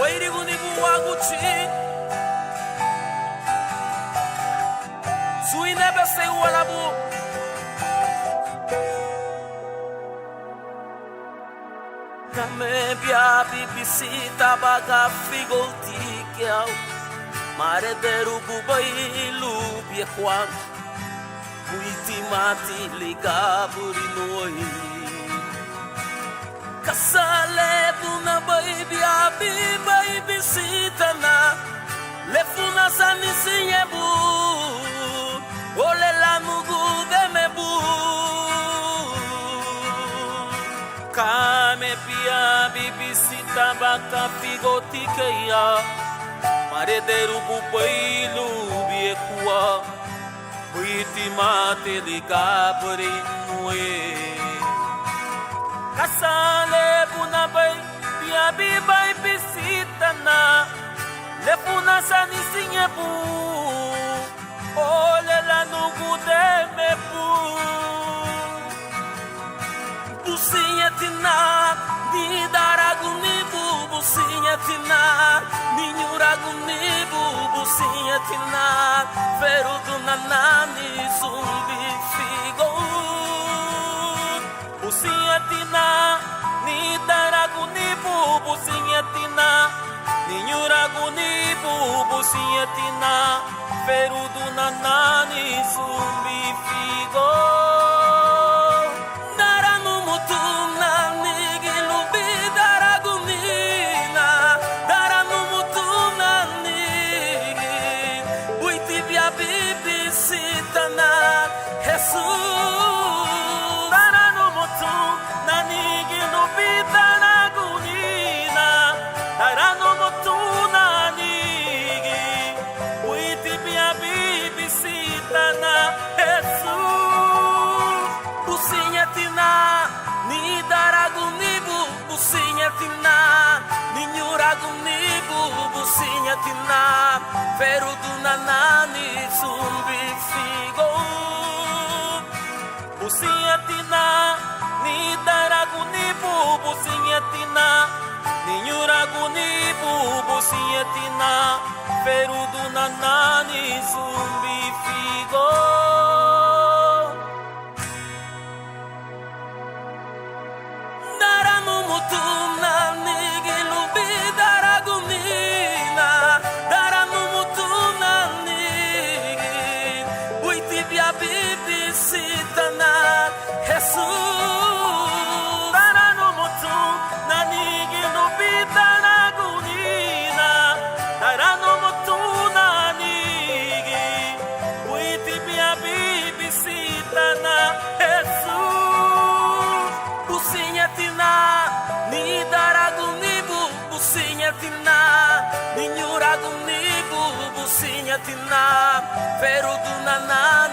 Wairiguni buaguchi Suinebe se walabu Kame bia bibisita baga figolti kiau Mare derugu bailu bia kwan Kuiti mati liga buri noi Kasale buna baby abi baby sitana Lefuna sani sinyebu Ole la mugu de mebu Kame pia bibi sita baka figoti keya Mare derubu bailu bie kuwa Kuiti mati liga buri noi Kasale buna bay biabi bay bisitana Lefuna sani sinyebu Ole la nugu de mebu Businyetina Ni daragunibu Businyetina Ni nyuragunibu Businyetina Feruduna nani zumbi figo Businyetina, ni daragunibu, businyetina, ni nyuragunibu, businyetina, feruduna nani zumbi figo. Daranu mutuna, nigilubi daragunina, daranu mutuna, nigi, buitibia bibi sitana, Jesus. Businyetina, feruduna nani zumbi figo. Businyetina, ni daragunibu, businyetina, ni nyuragunibu, businyetina, feruduna nani zumbi figo. Daranu mutuna nigilubi daragunina Daranu mutuna nigi Buitibia bibi sitana Jesus Daranu mutuna nigilubi daragunina Daranu mutuna nigi Buitibia bibi sitana Jesus Businyetina, ni daragunibu, businyetina, ni nyuragunibu, businyetina, feruduna nani